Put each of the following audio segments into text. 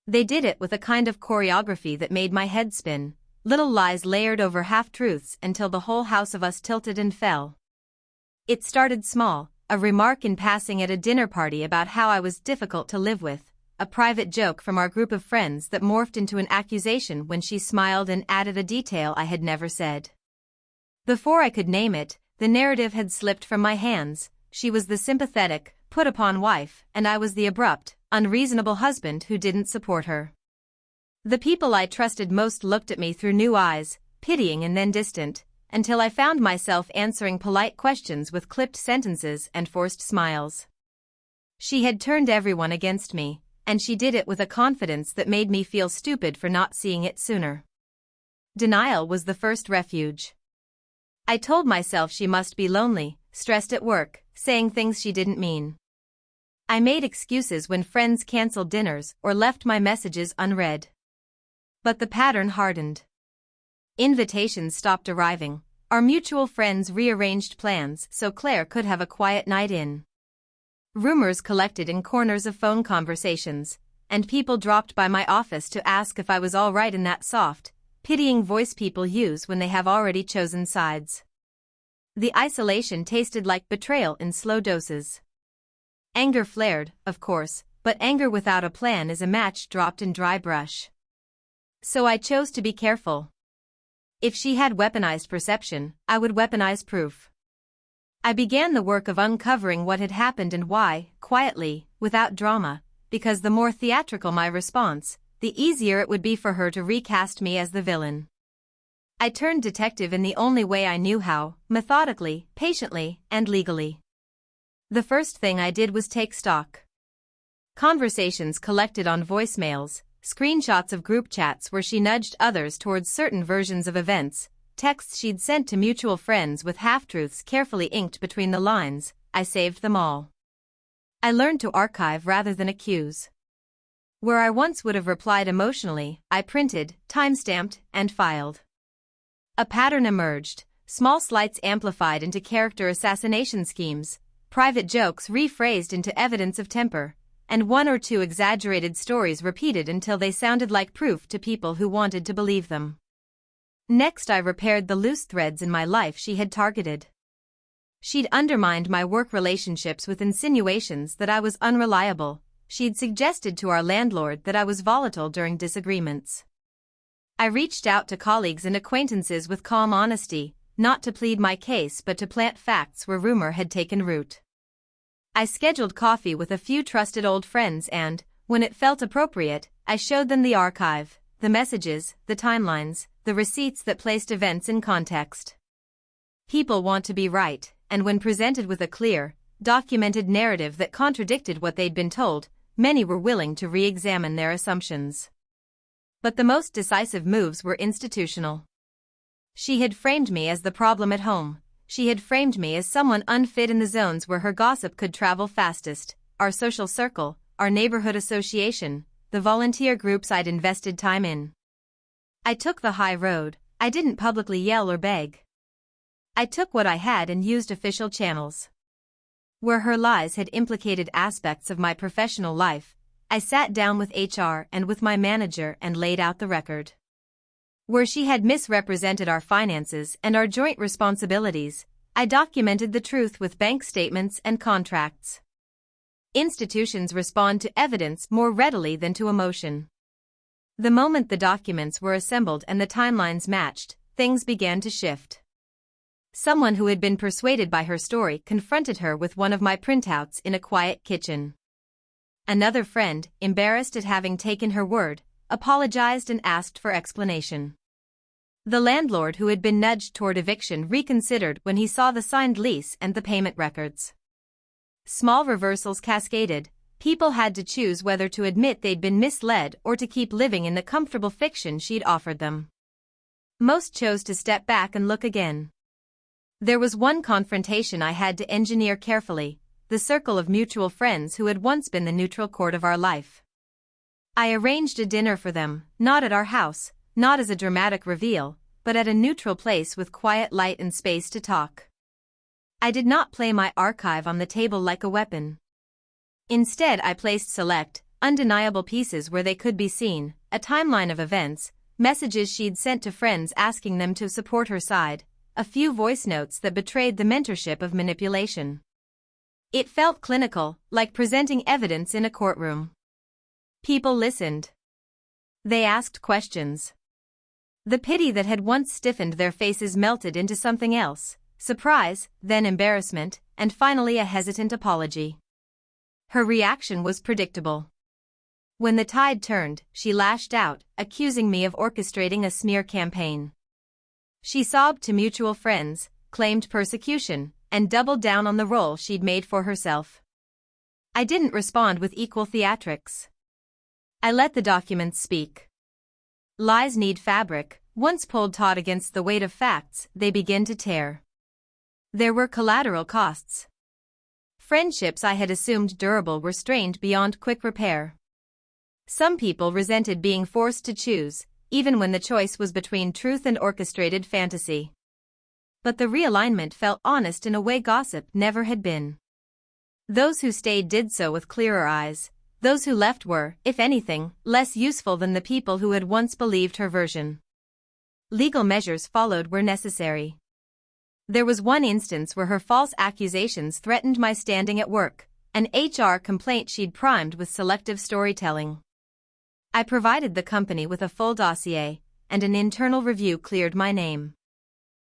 They did it with a kind of choreography that made my head spin, little lies layered over half-truths until the whole house of us tilted and fell. It started small, a remark in passing at a dinner party about how I was difficult to live with, a private joke from our group of friends that morphed into an accusation when she smiled and added a detail I had never said. Before I could name it, the narrative had slipped from my hands. She was the sympathetic, put-upon wife, and I was the abrupt, unreasonable husband who didn't support her. The people I trusted most looked at me through new eyes, pitying and then distant, until I found myself answering polite questions with clipped sentences and forced smiles. She had turned everyone against me, and she did it with a confidence that made me feel stupid for not seeing it sooner. Denial was the first refuge. I told myself she must be lonely, stressed at work, saying things she didn't mean. I made excuses when friends canceled dinners or left my messages unread. But the pattern hardened. Invitations stopped arriving. Our mutual friends rearranged plans so Claire could have a quiet night in. Rumors collected in corners of phone conversations, and people dropped by my office to ask if I was all right in that soft, pitying voice people use when they have already chosen sides. The isolation tasted like betrayal in slow doses. Anger flared, of course, but anger without a plan is a match dropped in dry brush. So I chose to be careful. If she had weaponized perception, I would weaponize proof. I began the work of uncovering what had happened and why, quietly, without drama, because the more theatrical my response, the easier it would be for her to recast me as the villain. I turned detective in the only way I knew how, methodically, patiently, and legally. The first thing I did was take stock. Conversations collected on voicemails, screenshots of group chats where she nudged others towards certain versions of events, texts she'd sent to mutual friends with half-truths carefully inked between the lines. I saved them all. I learned to archive rather than accuse. Where I once would have replied emotionally, I printed, time-stamped, and filed. A pattern emerged, small slights amplified into character assassination schemes, private jokes rephrased into evidence of temper, and one or two exaggerated stories repeated until they sounded like proof to people who wanted to believe them. Next, I repaired the loose threads in my life she had targeted. She'd undermined my work relationships with insinuations that I was unreliable. She'd suggested to our landlord that I was volatile during disagreements. I reached out to colleagues and acquaintances with calm honesty, not to plead my case but to plant facts where rumor had taken root. I scheduled coffee with a few trusted old friends and, when it felt appropriate, I showed them the archive, the messages, the timelines, the receipts that placed events in context. People want to be right, and when presented with a clear, documented narrative that contradicted what they'd been told, many were willing to re-examine their assumptions. But the most decisive moves were institutional. She had framed me as the problem at home. She had framed me as someone unfit in the zones where her gossip could travel fastest, our social circle, our neighborhood association, the volunteer groups I'd invested time in. I took the high road. I didn't publicly yell or beg. I took what I had and used official channels. Where her lies had implicated aspects of my professional life, I sat down with HR and with my manager and laid out the record. Where she had misrepresented our finances and our joint responsibilities, I documented the truth with bank statements and contracts. Institutions respond to evidence more readily than to emotion. The moment the documents were assembled and the timelines matched, things began to shift. Someone who had been persuaded by her story confronted her with one of my printouts in a quiet kitchen. Another friend, embarrassed at having taken her word, apologized and asked for explanation. The landlord who had been nudged toward eviction reconsidered when he saw the signed lease and the payment records. Small reversals cascaded. People had to choose whether to admit they'd been misled or to keep living in the comfortable fiction she'd offered them. Most chose to step back and look again. There was one confrontation I had to engineer carefully, the circle of mutual friends who had once been the neutral court of our life. I arranged a dinner for them, not at our house, not as a dramatic reveal, but at a neutral place with quiet light and space to talk. I did not play my archive on the table like a weapon. Instead, I placed select, undeniable pieces where they could be seen, a timeline of events, messages she'd sent to friends asking them to support her side, a few voice notes that betrayed the mentorship of manipulation. It felt clinical, like presenting evidence in a courtroom. People listened. They asked questions. The pity that had once stiffened their faces melted into something else, surprise, then embarrassment, and finally a hesitant apology. Her reaction was predictable. When the tide turned, she lashed out, accusing me of orchestrating a smear campaign. She sobbed to mutual friends, claimed persecution, and doubled down on the role she'd made for herself. I didn't respond with equal theatrics. I let the documents speak. Lies need fabric. Once pulled taut against the weight of facts, they begin to tear. There were collateral costs. Friendships I had assumed durable were strained beyond quick repair. Some people resented being forced to choose, even when the choice was between truth and orchestrated fantasy. But the realignment felt honest in a way gossip never had been. Those who stayed did so with clearer eyes. Those who left were, if anything, less useful than the people who had once believed her version. Legal measures followed where necessary. There was one instance where her false accusations threatened my standing at work, an HR complaint she'd primed with selective storytelling. I provided the company with a full dossier, and an internal review cleared my name.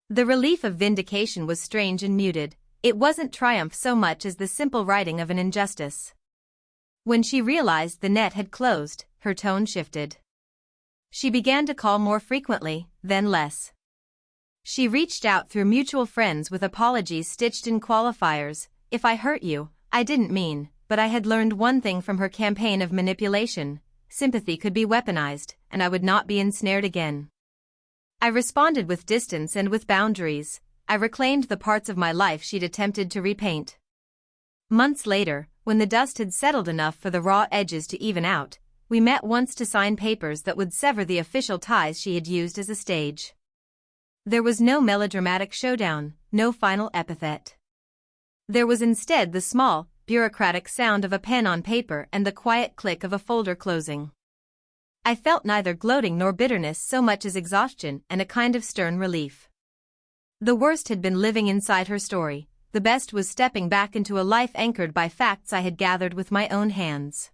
The relief of vindication was strange and muted. It wasn't triumph so much as the simple righting of an injustice. When she realized the net had closed, her tone shifted. She began to call more frequently, then less. She reached out through mutual friends with apologies stitched in qualifiers. If I hurt you, I didn't mean, but I had learned one thing from her campaign of manipulation: sympathy could be weaponized, and I would not be ensnared again. I responded with distance and with boundaries. I reclaimed the parts of my life she'd attempted to repaint. Months later, when the dust had settled enough for the raw edges to even out, we met once to sign papers that would sever the official ties she had used as a stage. There was no melodramatic showdown, no final epithet. There was instead the small, bureaucratic sound of a pen on paper and the quiet click of a folder closing. I felt neither gloating nor bitterness so much as exhaustion and a kind of stern relief. The worst had been living inside her story, the best was stepping back into a life anchored by facts I had gathered with my own hands.